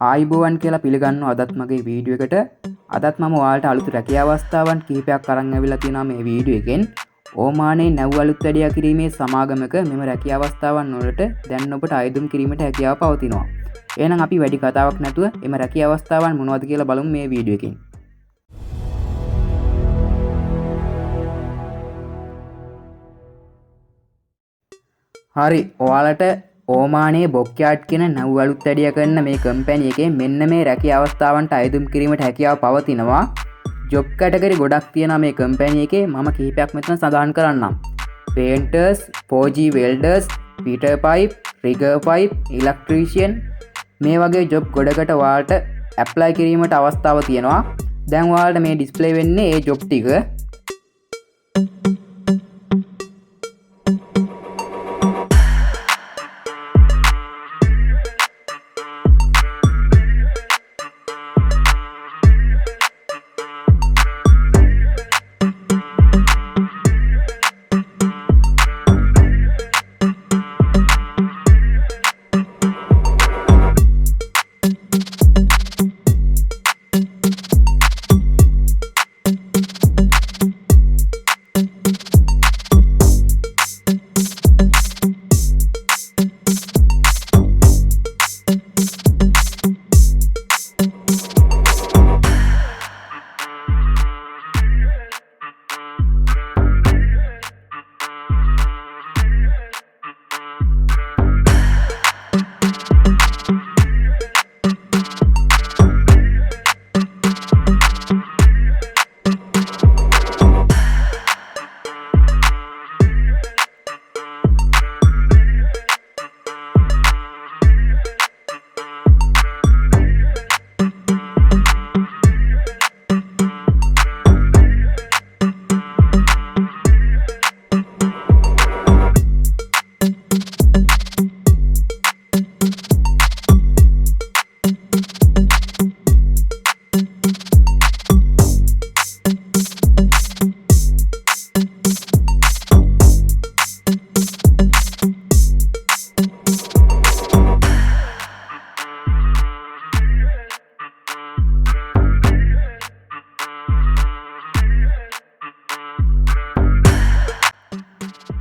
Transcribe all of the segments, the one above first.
ආයිබෝවන් කියලා පිළිගන්නවා අදත් මගේ වීඩියෝ එකට. අදත් මම ඔයාලට අලුත් රැකියා අවස්ථාවන් කිහිපයක් අරන් ඇවිල්ලා තියෙනවා මේ වීඩියෝ එකෙන්. ඕමානයේ නැව් අලුත් වැඩියා කිරීමේ සමාගමක මෙම රැකියා අවස්ථාවන් වලට දැන් ඔබට අයදුම් කිරීමට හැකියාව පවතිනවා. එහෙනම් අපි වැඩි කතාවක් නැතුව එම රැකියා අවස්ථාවන් මොනවද කියලා බලමු මේ වීඩියෝ එකෙන්. හරි, ඔයාලට ඕමානයේ Dockyard කියන නැව් අලුත් වැඩියා කරන මේ කම්පැනි එකේ මෙන්න මේ රැකියා අවස්ථාවන්ට අයදුම් කිරීමට හැකියාව පවතිනවා. ජොබ් කැටගරි ගොඩක් තියෙනවා මේ කම්පැනි එකේ. මම කිහිපයක් මෙතන සඳහන් කරන්නම්. painters, 4G welders, fitter pipe, rigger pipe, electrician මේ වගේ ජොබ් ගොඩකට ඔයාලට ඇප්ලයි කිරීමට අවස්ථාව තියෙනවා. දැන් ඔයාලට මේ ඩිස්ප්ලේ වෙන්නේ ඒ ජොබ් ටික.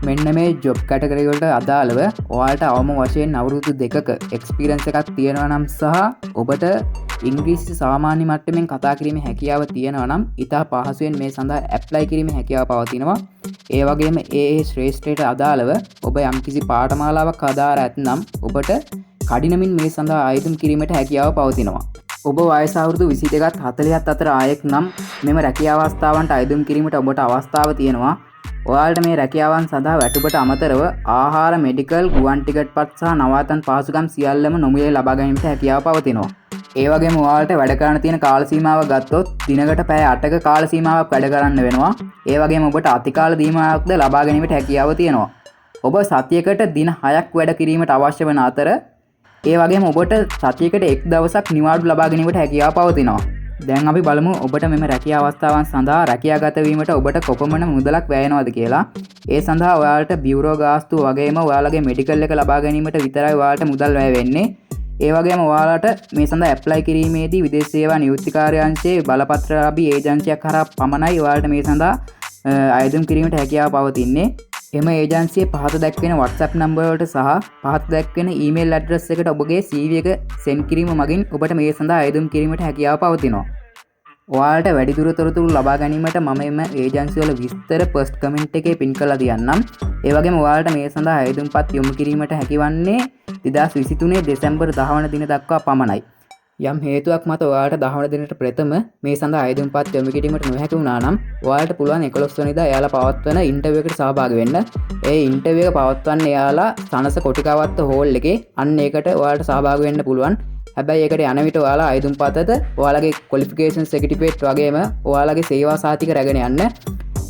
මෙන්න මේ ජොබ් කැටගරි වලට අදාළව ඔයාලට අවම වශයෙන් අවුරුදු 2ක එක්ස්පීරියන්ස් එකක් තියෙනවා නම් සහ ඔබට ඉංග්‍රීසි සාමාන්‍ය මට්ටමින් කතා කිරීමේ හැකියාව තියෙනවා නම් ඉතා පහසුවෙන් මේ සඳහා ඇප්ලයි කිරීමේ හැකියාව පවතිනවා. ඒ වගේම ඒ ශ්‍රේෂ්ඨයට අදාළව ඔබ යම්කිසි පාඨමාලාවක් අදාළ ඇතනම් ඔබට කඩිනමින් මේ සඳහා ආයුධම් කිරීමට හැකියාව පවතිනවා. ඔබ වයස අවුරුදු 22ත් 40ත් අතර ආයෙක් නම් මෙම රැකියා අවස්ථාවන්ට ආයුධම් කිරීමට ඔබට අවස්ථාව තියෙනවා. ඔයාලට මේ රැකියාවන් සඳහා වැටුපට අමතරව ආහාර, මෙඩිකල්, ගුවන් ටිකට් පත් සහ නවාතන් පහසුකම් සියල්ලම නොමිලේ ලබා ගැනීමට හැකියාව පවතිනවා. ඒ වගේම ඔයාලට වැඩ කරන්න තියෙන කාල සීමාව ගත්තොත් දිනකට පැය 8ක කාල සීමාවක් වැඩ කරන්න වෙනවා. ඒ වගේම ඔබට අතිකාල දීමාවක්ද ලබා ගැනීමට හැකියාව තියෙනවා. ඔබ සතියකට දින 6ක් වැඩ කිරීමට අවශ්‍ය වන අතර ඒ වගේම ඔබට සතියකට එක් දවසක් නිවාඩු ලබා ගැනීමට හැකියාව පවතිනවා. දැන් අපි බලමු ඔබට මෙම රැකියා අවස්ථාවන් සඳහා රැකියාගත වීමට ඔබට කොපමණ මුදලක් වැය වෙනවද කියලා. ඒ සඳහා ඔයාලට බියුරෝ ගාස්තු වගේම ඔයාලගේ මෙඩිකල් එක ලබා ගැනීමට විතරයි ඔයාලට මුදල් වැය වෙන්නේ. ඒ වගේම ඔයාලට මේ සඳහා ඇප්ලයි කිරීමේදී විදේශ සේවා නියුක්ති කාර්යාංශයේ බලපත්‍රලාභී ඒජන්සියක් හරහා පමණයි ඔයාලට මේ සඳහා ආයුධම් කිරීමට හැකියාව පවතින්නේ. එම ඒජන්සියේ පහත දැක්වෙන WhatsApp නම්බර වලට සහ පහත දැක්වෙන ඊමේල් ඇඩ්‍රස් එකට ඔබගේ CV එක සෙන්ඩ් කිරීම මගින් ඔබට මේ සඳහා ආයුධම් කිරීමට හැකියාව පවතිනවා. ඔයාලට වැඩිදුර තොරතුරු ලබා ගැනීමට මම එම ඒජන්සි වල විස්තර ෆස්ට් කමෙන්ට් එකේ පින් කරලා තියන්නම්. ඒ වගේම ඔයාලට මේ සඳහා ආයුධම්පත් යොමු කිරීමට හැකිවන්නේ 2023 දෙසැම්බර් 10 වන දින දක්වා පමණයි. යම් හේතුවක් මත ඔයාලට 10 වන දිනට ප්‍රථම මේ සඳහා ආයුධම්පත් යොමු කිරීමට නොහැකි වුණා නම් ඔයාලට පුළුවන් 11 වෙනිදා එයාලා පවත්වන ඉන්ටර්විව් එකට සහභාගී වෙන්න. ඒ ඉන්ටර්විව් එක පවත්වන්නේ එයාලා සනස කොටිකාවත්ත හෝල් එකේ. අන්න ඒකට ඔයාලට සහභාගී වෙන්න පුළුවන්. හැබැයි ඒකට යන විට ඔයාලා ආයුධම්පතට ඔයාලගේ ක්වොලිෆිකේෂන් සර්ටිෆිකේට් වගේම ඔයාලගේ සේවා සාතික රැගෙන යන්න.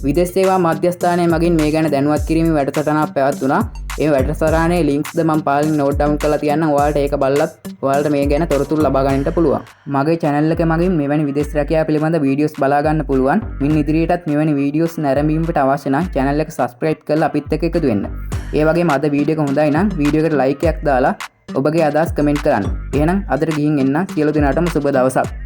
විදේශ සේවා මධ්‍යස්ථානය මගින් මේ ගැන දැනුවත් කිරීමේ වැඩසටහනක් පැවැත්වුණා. ඒ වැඩසටහනේ ලින්ක්ස්ද මම පාලින් නෝට් ඩවුන් කරලා තියන්නම්. ඔයාලට ඒක බලලත් ඔයාලට මේ ගැන තොරතුරු ලබා ගන්නට පුළුවන්. මගේ channel එක මගින් මෙවැනි විදේශ රැකියාව පිළිබඳ වීඩියෝස් බලා ගන්න පුළුවන්. මින් ඉදිරියටත් මෙවැනි වීඩියෝස් නැරඹීමට අවශ්‍ය නම් channel එක subscribe කරලා අපිත් එක්ක එකතු වෙන්න. ඒ වගේම අද වීඩියෝ එක හොඳයි නම් වීඩියෝ එකට like එකක් දාලා ඔබගේ අදහස් කමෙන්ට් කරන්න. එහෙනම් අදට ගිහින් එන්න. සියලු දෙනාටම සුබ දවසක්.